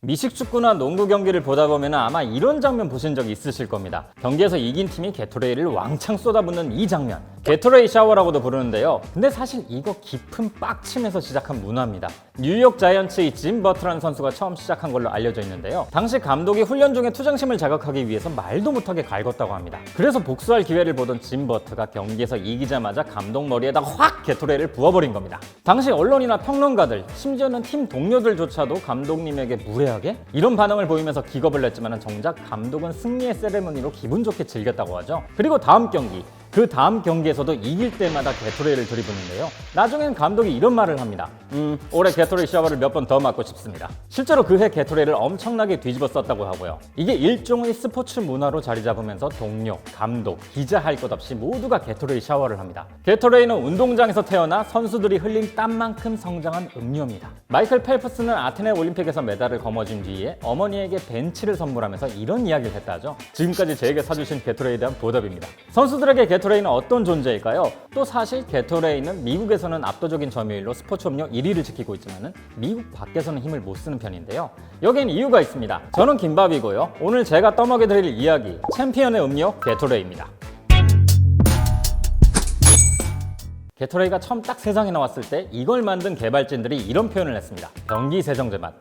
미식축구나 농구 경기를 보다 보면 아마 이런 장면 보신 적이 있으실 겁니다. 경기에서 이긴 팀이 게토레이를 왕창 쏟아붓는 이 장면, 게토레이 샤워라고도 부르는데요. 근데 사실 이거 깊은 빡침에서 시작한 문화입니다. 뉴욕 자이언츠의 짐 버트라는 선수가 처음 시작한 걸로 알려져 있는데요. 당시 감독이 훈련 중에 투정심을 자극하기 위해서 말도 못하게 갈궜다고 합니다. 그래서 복수할 기회를 보던 짐 버트가 경기에서 이기자마자 감독 머리에다 확 게토레이를 부어버린 겁니다. 당시 언론이나 평론가들, 심지어는 팀 동료들조차도 감독님에게 무례하게? 이런 반응을 보이면서 기겁을 냈지만 정작 감독은 승리의 세레머니로 기분 좋게 즐겼다고 하죠. 그리고 다음 경기, 그 다음 경기에서도 이길 때마다 게토레이를 들이붓는데요. 나중엔 감독이 이런 말을 합니다. 올해 게토레이 샤워를 몇 번 더 맞고 싶습니다. 실제로 그해 게토레이를 엄청나게 뒤집어 썼다고 하고요. 이게 일종의 스포츠 문화로 자리 잡으면서 동료, 감독, 기자 할 것 없이 모두가 게토레이 샤워를 합니다. 게토레이는 운동장에서 태어나 선수들이 흘린 땀만큼 성장한 음료입니다. 마이클 펠프스는 아테네 올림픽에서 메달을 거머쥔 뒤에 어머니에게 벤치를 선물하면서 이런 이야기를 했다죠. 지금까지 제게 사주신 게토레이에 대한 보답입니다. 선수들에게 게토레이는 어떤 존재일까요? 또 사실 게토레이는 미국에서는 압도적인 점유율로 스포츠 음료 1위를 지키고 있지만 미국 밖에서는 힘을 못 쓰는 편인데요. 여기엔 이유가 있습니다. 저는 김밥이고요. 오늘 제가 떠먹여드릴 이야기, 챔피언의 음료 게토레이입니다. 게토레이가 처음 딱 세상에 나왔을 때 이걸 만든 개발진들이 이런 표현을 했습니다. 변기세정제 맛.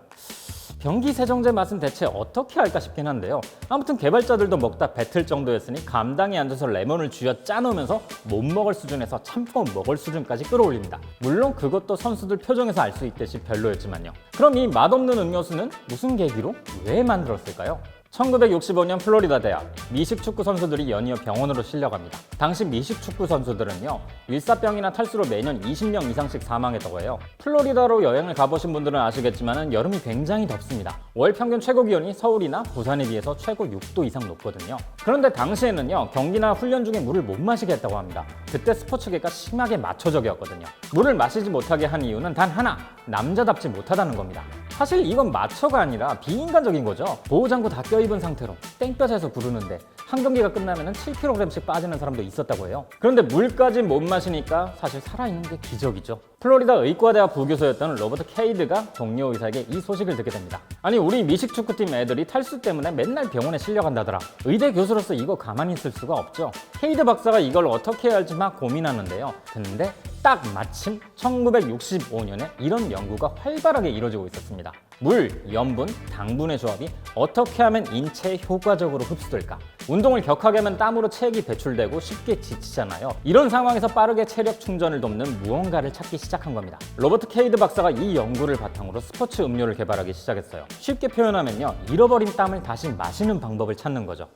변기세정제 맛은 대체 어떻게 할까 싶긴 한데요. 아무튼 개발자들도 먹다 뱉을 정도였으니 감당이 안 돼서 레몬을 쥐어 짜놓으면서 못 먹을 수준에서 참고 먹을 수준까지 끌어올립니다. 물론 그것도 선수들 표정에서 알 수 있듯이 별로였지만요. 그럼 이 맛없는 음료수는 무슨 계기로 왜 만들었을까요? 1965년 플로리다 대학 미식축구 선수들이 연이어 병원으로 실려갑니다. 당시 미식축구 선수들은요, 일사병이나 탈수로 매년 20명 이상씩 사망했다고 해요. 플로리다로 여행을 가보신 분들은 아시겠지만 여름이 굉장히 덥습니다. 월 평균 최고 기온이 서울이나 부산에 비해서 최고 6도 이상 높거든요. 그런데 당시에는요, 경기나 훈련 중에 물을 못 마시게 했다고 합니다. 그때 스포츠계가 심하게 마초적이었거든요. 물을 마시지 못하게 한 이유는 단 하나, 남자답지 못하다는 겁니다. 사실 이건 마초가 아니라 비인간적인 거죠. 보호장구 다 껴입은 상태로 땡볕에서 구르는데 한 경기가 끝나면 7kg씩 빠지는 사람도 있었다고 해요. 그런데 물까지 못 마시니까 사실 살아있는 게 기적이죠. 플로리다 의과대학 부교수였던 로버트 케이드가 동료 의사에게 이 소식을 듣게 됩니다. 아니, 우리 미식축구팀 애들이 탈수 때문에 맨날 병원에 실려간다더라. 의대 교수로서 이거 가만히 있을 수가 없죠. 케이드 박사가 이걸 어떻게 해야 할지 막 고민하는데요. 근데 딱 마침 1965년에 이런 연구가 활발하게 이루어지고 있었습니다. 물, 염분, 당분의 조합이 어떻게 하면 인체에 효과적으로 흡수될까? 운동을 격하게 하면 땀으로 체액이 배출되고 쉽게 지치잖아요. 이런 상황에서 빠르게 체력 충전을 돕는 무언가를 찾기 시작한 겁니다. 로버트 케이드 박사가 이 연구를 바탕으로 스포츠 음료를 개발하기 시작했어요. 쉽게 표현하면요, 잃어버린 땀을 다시 마시는 방법을 찾는 거죠.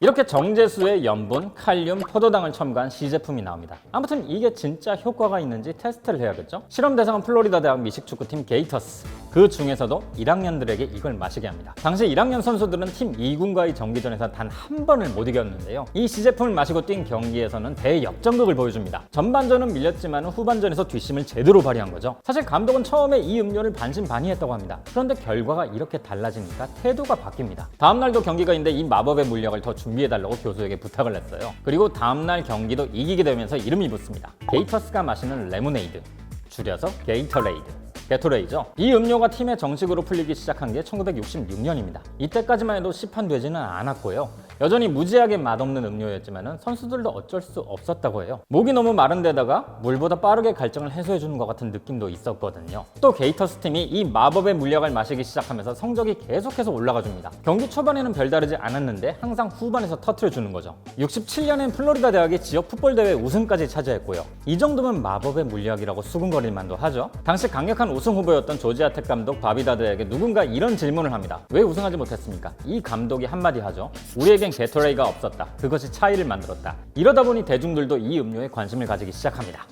이렇게 정제수에 염분, 칼륨, 포도당을 첨가한 시제품이 나옵니다. 아무튼 이게 진짜 효과가 있는지 테스트를 해야겠죠? 실험 대상은 플로리다 대학 미식축구팀 게이터스. 그 중에서도 1학년들에게 이걸 마시게 합니다. 당시 1학년 선수들은 팀 2군과의 정기전에서 단 한 번을 못 이겼는데요. 이 시제품을 마시고 뛴 경기에서는 대역전극을 보여줍니다. 전반전은 밀렸지만 후반전에서 뒷심을 제대로 발휘한 거죠. 사실 감독은 처음에 이 음료를 반신반의했다고 합니다. 그런데 결과가 이렇게 달라지니까 태도가 바뀝니다. 다음날도 경기가 있는데 이 마법의 물약을 더 준비해달라고 교수에게 부탁을 했어요. 그리고 다음날 경기도 이기게 되면서 이름이 붙습니다. 게이터스가 마시는 레모네이드, 줄여서 게이터레이드. 게토레이죠. 이 음료가 팀에 정식으로 풀리기 시작한 게 1966년입니다. 이때까지만 해도 시판되지는 않았고요. 여전히 무지하게 맛없는 음료였지만 선수들도 어쩔 수 없었다고 해요. 목이 너무 마른 데다가 물보다 빠르게 갈증을 해소해주는 것 같은 느낌도 있었거든요. 또 게이터스 팀이 이 마법의 물약을 마시기 시작하면서 성적이 계속해서 올라가줍니다. 경기 초반에는 별다르지 않았는데 항상 후반에서 터트려주는 거죠. 67년엔 플로리다 대학이 지역 풋볼 대회 우승까지 차지했고요. 이 정도면 마법의 물약이라고 수군거릴 만도 하죠. 당시 강력한 우승 후보였던 조지아 텍 감독 바비다드에게 누군가 이런 질문을 합니다. 왜 우승하지 못했습니까? 이 감독이 한마디 하죠. 우리에겐 게토레이가 없었다. 그것이 차이를 만들었다. 이러다 보니 대중들도 이 음료에 관심을 가지기 시작합니다.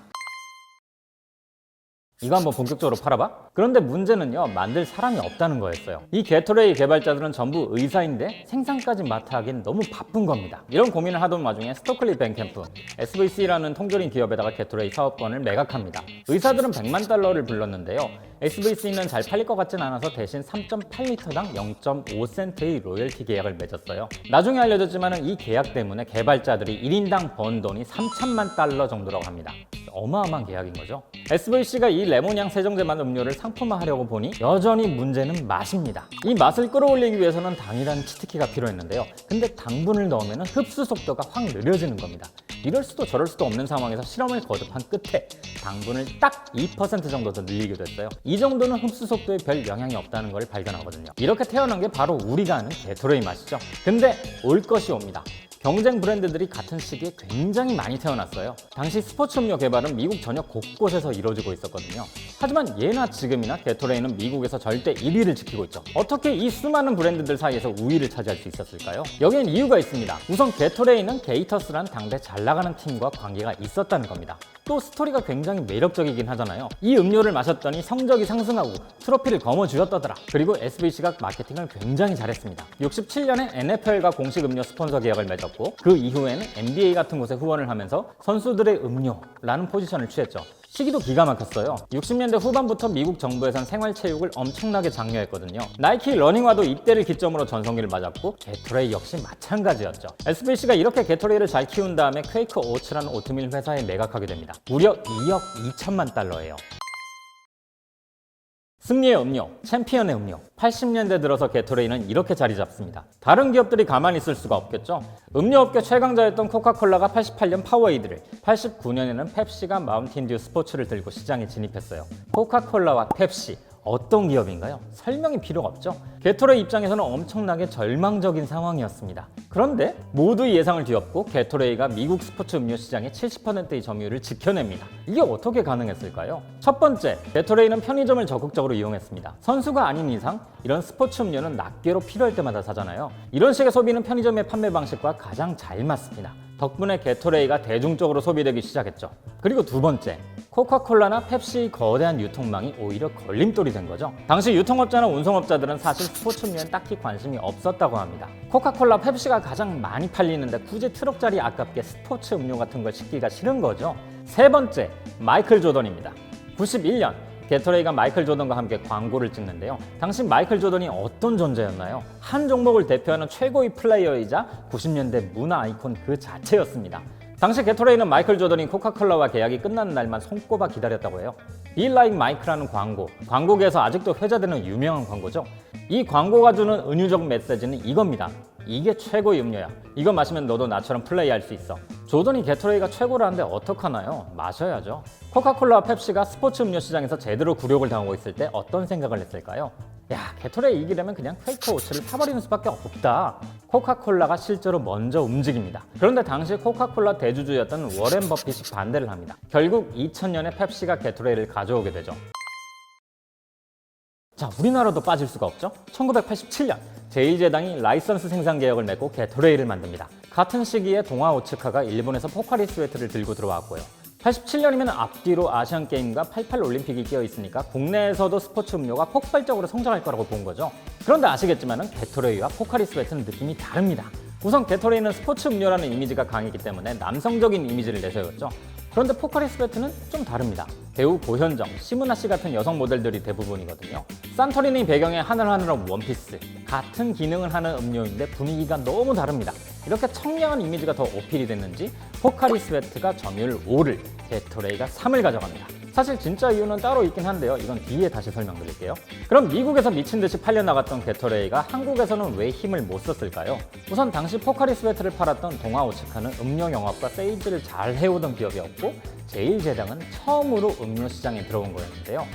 이거 한번 본격적으로 팔아봐? 그런데 문제는요, 만들 사람이 없다는 거였어요. 이 게토레이 개발자들은 전부 의사인데 생산까지 맡아 하기엔 너무 바쁜 겁니다. 이런 고민을 하던 와중에 스토클리 벤캠프, SVC라는 통조림 기업에다가 게토레이 사업권을 매각합니다. 의사들은 100만 달러를 불렀는데요. SVC는 잘 팔릴 것 같진 않아서 대신 3.8리터당 0.5센트의 로열티 계약을 맺었어요. 나중에 알려졌지만 이 계약 때문에 개발자들이 1인당 번 돈이 3천만 달러 정도라고 합니다. 어마어마한 계약인 거죠. SVC가 이 레몬향 세정제 맛 음료를 상품화하려고 보니 여전히 문제는 맛입니다. 이 맛을 끌어올리기 위해서는 당이라는 치트키가 필요했는데요. 근데 당분을 넣으면 흡수 속도가 확 느려지는 겁니다. 이럴 수도 저럴 수도 없는 상황에서 실험을 거듭한 끝에 당분을 딱 2% 정도 더 늘리기도 했어요. 이 정도는 흡수 속도에 별 영향이 없다는 걸 발견하거든요. 이렇게 태어난 게 바로 우리가 아는 게토레이 맛이죠. 근데 올 것이 옵니다. 경쟁 브랜드들이 같은 시기에 굉장히 많이 태어났어요. 당시 스포츠 음료 개발은 미국 전역 곳곳에서 이루어지고 있었거든요. 하지만 예나 지금이나 게토레이는 미국에서 절대 1위를 지키고 있죠. 어떻게 이 수많은 브랜드들 사이에서 우위를 차지할 수 있었을까요? 여기엔 이유가 있습니다. 우선 게토레이는 게이터스란 당대 잘 나가는 팀과 관계가 있었다는 겁니다. 또 스토리가 굉장히 매력적이긴 하잖아요. 이 음료를 마셨더니 성적이 상승하고 트로피를 거머쥐었다더라. 그리고 SBC가 마케팅을 굉장히 잘했습니다. 67년에 NFL과 공식 음료 스폰서 계약을 맺었고 그 이후에는 NBA 같은 곳에 후원을 하면서 선수들의 음료라는 포지션을 취했죠. 시기도 기가 막혔어요. 60년대 후반부터 미국 정부에선 생활체육을 엄청나게 장려했거든요. 나이키 러닝화도 이때를 기점으로 전성기를 맞았고 게토레이 역시 마찬가지였죠. SBC가 이렇게 게토레이를 잘 키운 다음에 퀘이크 오츠라는 오트밀 회사에 매각하게 됩니다. 무려 2억 2천만 달러예요. 승리의 음료, 챔피언의 음료. 80년대 들어서 게토레이는 이렇게 자리 잡습니다. 다른 기업들이 가만히 있을 수가 없겠죠. 음료업계 최강자였던 코카콜라가 88년 파워에이드를, 89년에는 펩시가 마운틴듀 스포츠를 들고 시장에 진입했어요. 코카콜라와 펩시, 어떤 기업인가요? 설명이 필요가 없죠. 게토레이 입장에서는 엄청나게 절망적인 상황이었습니다. 그런데 모두 예상을 뒤엎고 게토레이가 미국 스포츠 음료 시장의 70%의 점유율을 지켜냅니다. 이게 어떻게 가능했을까요? 첫 번째, 게토레이는 편의점을 적극적으로 이용했습니다. 선수가 아닌 이상 이런 스포츠 음료는 낱개로 필요할 때마다 사잖아요. 이런 식의 소비는 편의점의 판매 방식과 가장 잘 맞습니다. 덕분에 게토레이가 대중적으로 소비되기 시작했죠. 그리고 두 번째, 코카콜라나 펩시의 거대한 유통망이 오히려 걸림돌이 된 거죠. 당시 유통업자나 운송업자들은 사실 스포츠 음료엔 딱히 관심이 없었다고 합니다. 코카콜라, 펩시가 가장 많이 팔리는데 굳이 트럭짜리 아깝게 스포츠 음료 같은 걸 시키기가 싫은 거죠. 세 번째, 마이클 조던입니다. 91년 게토레이가 마이클 조던과 함께 광고를 찍는데요. 당시 마이클 조던이 어떤 존재였나요? 한 종목을 대표하는 최고의 플레이어이자 90년대 문화 아이콘 그 자체였습니다. 당시 게토레이는 마이클 조던이 코카콜라와 계약이 끝나는 날만 손꼽아 기다렸다고 해요. Be Like Mike라는 광고계에서 아직도 회자되는 유명한 광고죠. 이 광고가 주는 은유적 메시지는 이겁니다. 이게 최고의 음료야. 이거 마시면 너도 나처럼 플레이할 수 있어. 조던이 게토레이가 최고라는데 어떡하나요? 마셔야죠. 코카콜라와 펩시가 스포츠 음료 시장에서 제대로 굴욕을 당하고 있을 때 어떤 생각을 했을까요? 야, 게토레이 이기려면 그냥 퀘이크 오츠를 파버리는 수밖에 없다. 코카콜라가 실제로 먼저 움직입니다. 그런데 당시 코카콜라 대주주였던 워렌 버핏이 반대를 합니다. 결국 2000년에 펩시가 게토레이를 가져오게 되죠. 자, 우리나라도 빠질 수가 없죠. 1987년 제1제당이 라이선스 생산 계약을 맺고 게토레이를 만듭니다. 같은 시기에 동아 오츠카가 일본에서 포카리 스웨트를 들고 들어왔고요. 87년이면 앞뒤로 아시안게임과 88 올림픽이 끼어 있으니까 국내에서도 스포츠 음료가 폭발적으로 성장할 거라고 본 거죠. 그런데 아시겠지만 게토레이와 포카리 스웨트는 느낌이 다릅니다. 우선 게토레이는 스포츠 음료라는 이미지가 강했기 때문에 남성적인 이미지를 내세웠죠. 그런데 포카리 스웨트는 좀 다릅니다. 배우 고현정, 시무나 씨 같은 여성 모델들이 대부분이거든요. 산토리니 배경의 하늘하늘한 원피스, 같은 기능을 하는 음료인데 분위기가 너무 다릅니다. 이렇게 청량한 이미지가 더 어필이 됐는지 포카리 스웨트가 점유율 5를, 게토레이가 3을 가져갑니다. 사실 진짜 이유는 따로 있긴 한데요. 이건 뒤에 다시 설명드릴게요. 그럼 미국에서 미친 듯이 팔려나갔던 게토레이가 한국에서는 왜 힘을 못 썼을까요? 우선 당시 포카리 스웨트를 팔았던 동아 오츠카는 음료 영업과 세일즈를 잘 해오던 기업이었고 제1제당은 처음으로 음료 시장에 들어온 거였는데요.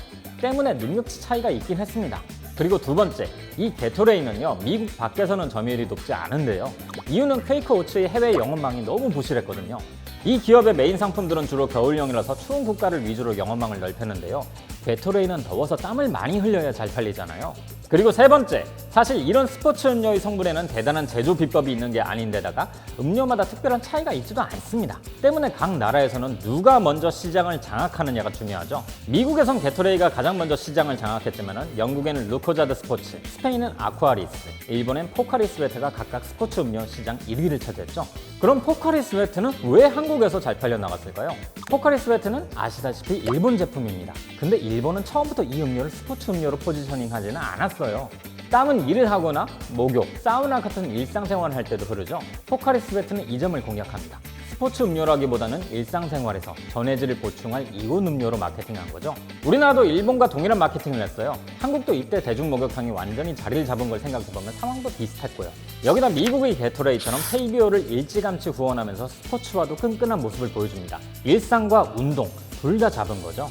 때문에 능력치 차이가 있긴 했습니다. 그리고 두 번째, 이 게토레이는요, 미국 밖에서는 점유율이 높지 않은데요. 이유는 퀘이크 오츠의 해외 영업망이 너무 부실했거든요. 이 기업의 메인 상품들은 주로 겨울용이라서 추운 국가를 위주로 영업망을 넓혔는데요. 게토레이는 더워서 땀을 많이 흘려야 잘 팔리잖아요. 그리고 세 번째, 사실 이런 스포츠 음료의 성분에는 대단한 제조 비법이 있는 게 아닌데다가 음료마다 특별한 차이가 있지도 않습니다. 때문에 각 나라에서는 누가 먼저 시장을 장악하느냐가 중요하죠. 미국에선 게토레이가 가장 먼저 시장을 장악했지만 영국에는 루코자드 스포츠, 스페인은 아쿠아리스, 일본엔 포카리 스웨트가 각각 스포츠 음료 시장 1위를 차지했죠. 그럼 포카리 스웨트는 왜 한국에서 잘 팔려 나갔을까요? 포카리 스웨트는 아시다시피 일본 제품입니다. 근데 일본은 처음부터 이 음료를 스포츠 음료로 포지셔닝하지는 않았어요. 땀은 일을 하거나 목욕, 사우나 같은 일상생활을 할 때도 흐르죠. 포카리 스웨트는 이 점을 공략합니다. 스포츠 음료라기보다는 일상생활에서 전해질을 보충할 이온 음료로 마케팅한 거죠. 우리나라도 일본과 동일한 마케팅을 했어요. 한국도 이때 대중 목욕탕이 완전히 자리를 잡은 걸 생각해보면 상황도 비슷했고요. 여기다 미국의 게토레이처럼 KBO를 일찌감치 후원하면서 스포츠와도 끈끈한 모습을 보여줍니다. 일상과 운동 둘 다 잡은 거죠.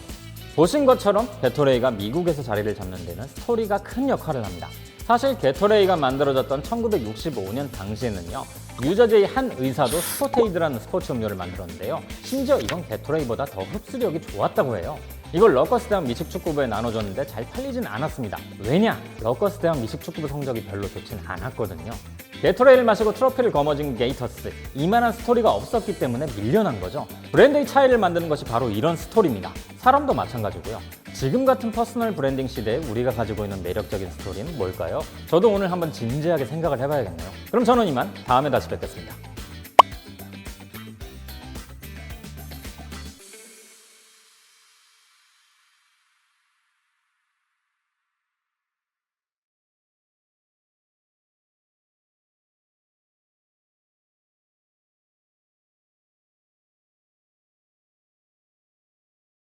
보신 것처럼 게토레이가 미국에서 자리를 잡는 데는 스토리가 큰 역할을 합니다. 사실 게토레이가 만들어졌던 1965년 당시에는요, 뉴저지의 한 의사도 스포테이드라는 스포츠 음료를 만들었는데요. 심지어 이건 게토레이보다 더 흡수력이 좋았다고 해요. 이걸 러커스 대학 미식축구부에 나눠줬는데 잘 팔리진 않았습니다. 왜냐? 러커스 대학 미식축구부 성적이 별로 좋진 않았거든요. 게토레이를 마시고 트로피를 거머쥔 게이터스, 이만한 스토리가 없었기 때문에 밀려난 거죠. 브랜드의 차이를 만드는 것이 바로 이런 스토리입니다. 사람도 마찬가지고요. 지금 같은 퍼스널 브랜딩 시대에 우리가 가지고 있는 매력적인 스토리는 뭘까요? 저도 오늘 한번 진지하게 생각을 해봐야겠네요. 그럼 저는 이만 다음에 다시 뵙겠습니다.